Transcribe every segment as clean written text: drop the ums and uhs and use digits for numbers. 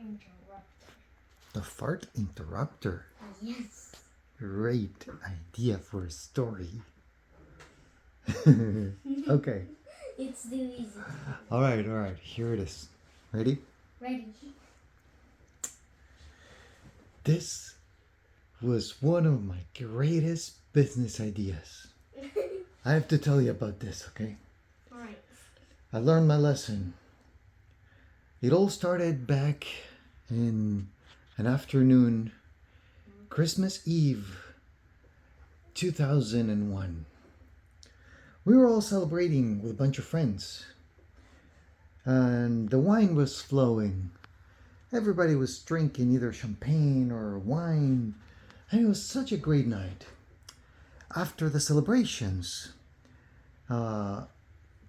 interrupter. The fart interrupter. Yes. Great idea for a story. Okay. It's too easy. All right. Here it is. Ready? Ready. This was one of my greatest business ideas. I have to tell you about this, okay? All right. I learned my lesson. It all started back in an afternoon, Christmas Eve, 2001. We were all celebrating with a bunch of friends, and the wine was flowing. Everybody was drinking either champagne or wine, and it was such a great night. After the celebrations,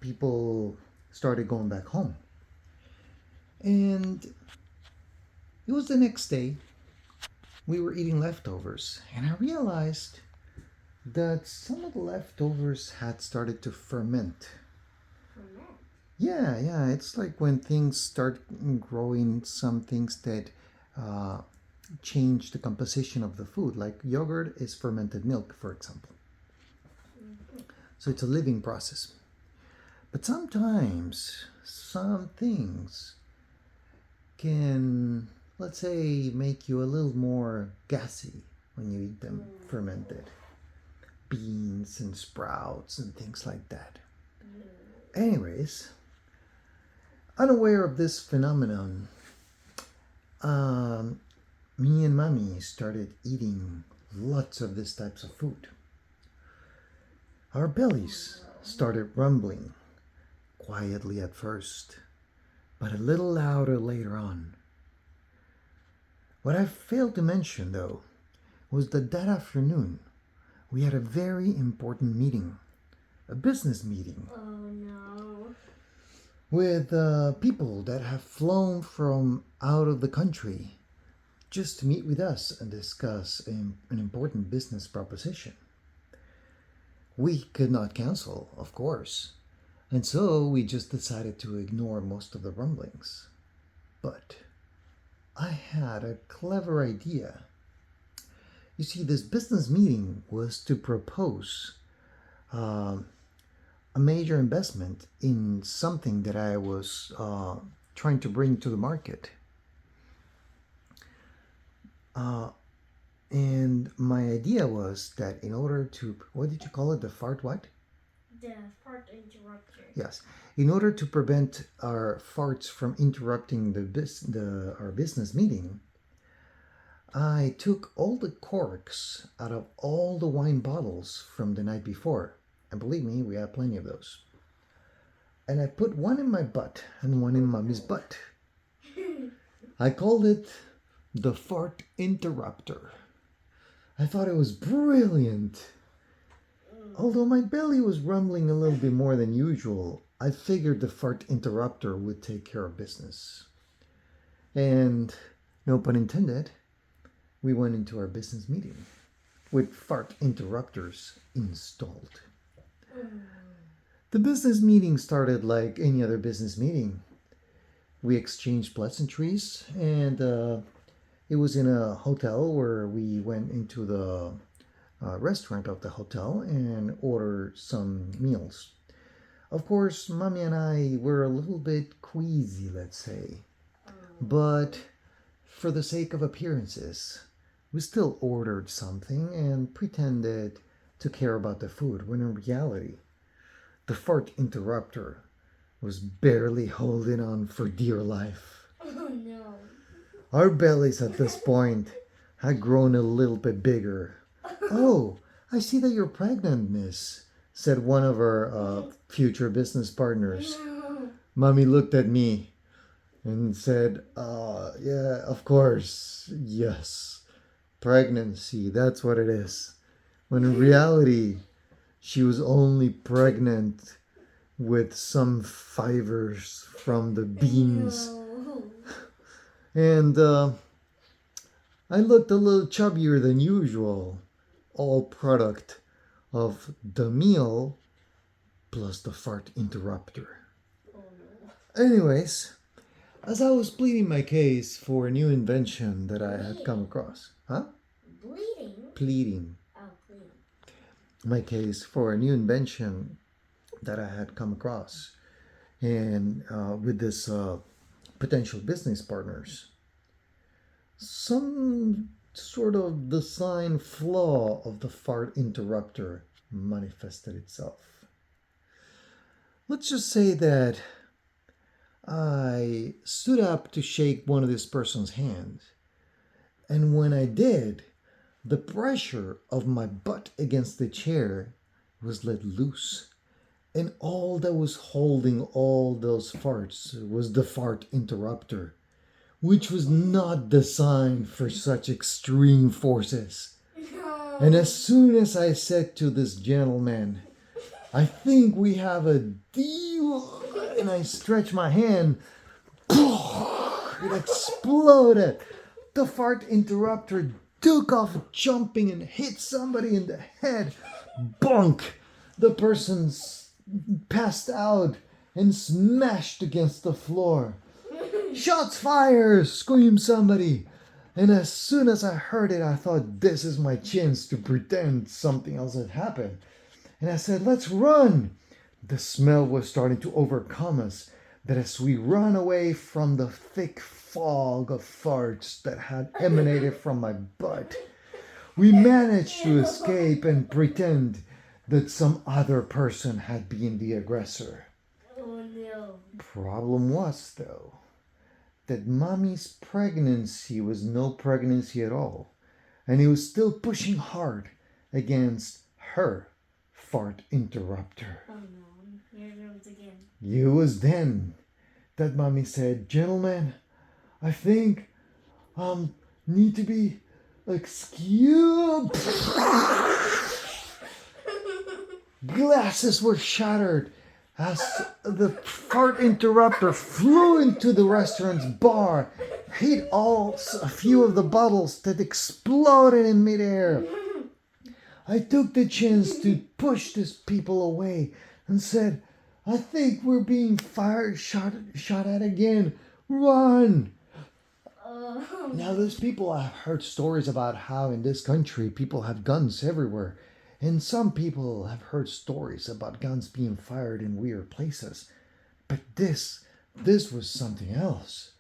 people started going back home. And it was the next day. We were eating leftovers, and I realized that some of the leftovers had started to ferment. Ferment? Yeah, it's like when things start growing, some things that change the composition of the food, like yogurt is fermented milk, for example. So it's a living process. But sometimes some things can, let's say, make you a little more gassy when you eat them fermented. Beans and sprouts and things like that. Anyways, unaware of this phenomenon, me and Mommy started eating lots of this types of food. Our bellies started rumbling, quietly at first, but a little louder later on. What I failed to mention, though, was that afternoon we had a very important meeting, a business meeting. Oh no. With people that have flown from out of the country just to meet with us and discuss an important business proposition. We could not cancel, of course, and so we just decided to ignore most of the rumblings. But I had a clever idea. You see, this business meeting was to propose a major investment in something that I was trying to bring to the market. And my idea was that in order to, what did you call it? The fart what? The fart interrupter. Yes. In order to prevent our farts from interrupting our business meeting, I took all the corks out of all the wine bottles from the night before. And believe me, we have plenty of those. And I put one in my butt and one in Mommy's butt. I called it the fart interrupter. I thought it was brilliant. Although my belly was rumbling a little bit more than usual, I figured the fart interrupter would take care of business. And, no pun intended, we went into our business meeting with fart interrupters installed. The business meeting started like any other business meeting. We exchanged pleasantries, and it was in a hotel where we went into the restaurant of the hotel and ordered some meals. Of course, Mommy and I were a little bit queasy, let's say. But for the sake of appearances, we still ordered something and pretended to care about the food, when in reality, the fart interrupter was barely holding on for dear life. Oh no. Our bellies at this point had grown a little bit bigger. Oh, I see that you're pregnant, miss, said one of our future business partners. No. Mommy looked at me and said, yeah, of course, yes. Pregnancy, that's what it is. When in reality, she was only pregnant with some fibers from the beans. No. And I looked a little chubbier than usual, all product of the meal plus the fart interrupter. Oh no. Anyways, as I was pleading my case for a new invention that I had come across. Huh? Bleeding? Pleading Oh, bleeding. my case for a new invention that I had come across. And with this potential business partners, some sort of design flaw of the fart interrupter manifested itself. Let's just say that I stood up to shake one of this person's hands, and when I did, the pressure of my butt against the chair was let loose, and all that was holding all those farts was the fart interrupter, which was not designed for such extreme forces. No. And as soon as I said to this gentleman, I think we have a deal, and I stretched my hand, it exploded. The fart interrupter took off jumping and hit somebody in the head. Bonk! The person passed out and smashed against the floor. Shots fired! Screamed somebody. And as soon as I heard it, I thought, this is my chance to pretend something else had happened. And I said, let's run. The smell was starting to overcome us, that as we ran away from the thick fog of farts that had emanated from my butt, we managed to escape and pretend that some other person had been the aggressor. Oh no. Problem was, though, that Mommy's pregnancy was no pregnancy at all, and he was still pushing hard against her fart interrupter. Oh no. Here it comes again. It was then that Mommy said, gentlemen, I think need to be excused. Glasses were shattered as the fart interrupter flew into the restaurant's bar, hit a few of the bottles that exploded in midair. I took the chance to push these people away and said, I think we're being shot at again. Run! Now, those people, I've heard stories about how in this country people have guns everywhere. And some people have heard stories about guns being fired in weird places. But this was something else.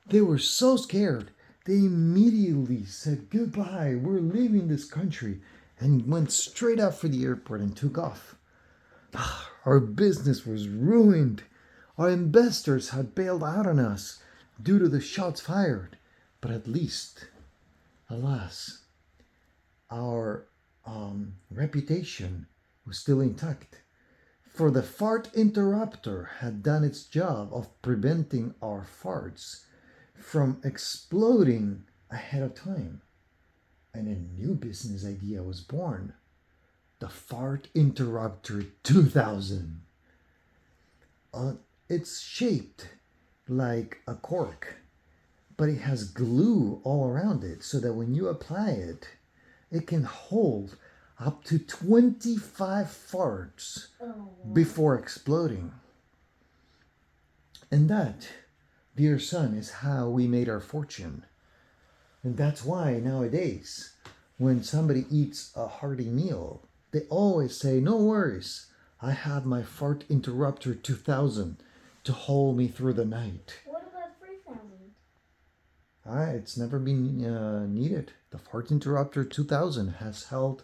They were so scared, they immediately said, goodbye, we're leaving this country, and went straight up for the airport and took off. Our business was ruined. Our investors had bailed out on us due to the shots fired. But at least, alas, our reputation was still intact. For the fart interrupter had done its job of preventing our farts from exploding ahead of time. And a new business idea was born. The Fart Interrupter 2000. It's shaped like a cork, but it has glue all around it so that when you apply it, it can hold up to 25 farts before exploding. And that, dear son, is how we made our fortune. And that's why nowadays, when somebody eats a hearty meal, they always say, no worries, I have my Fart Interrupter 2000 to hold me through the night. What about 3000? It's never been needed. The Fart Interrupter 2000 has held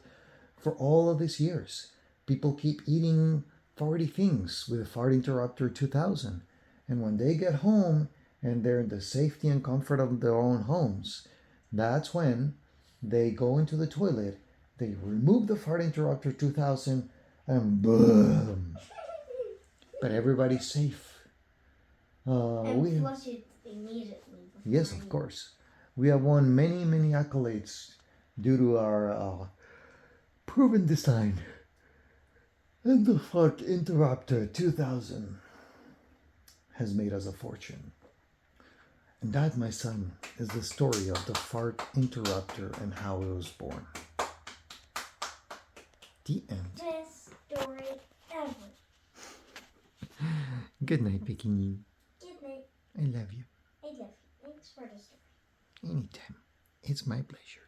for all of these years. People keep eating farty things with the Fart Interrupter 2000. And when they get home and they're in the safety and comfort of their own homes, that's when they go into the toilet, they remove the Fart Interrupter 2000, and boom. But everybody's safe. And flush it immediately. Yes, of course. We have won many, many accolades due to our proven design. And the Fart Interrupter 2000 has made us a fortune. And that, my son, is the story of the Fart Interrupter and how it was born. The end. Best story ever. Good night, Peking. Good night. I love you. I love you. Thanks for the story. Anytime. It's my pleasure.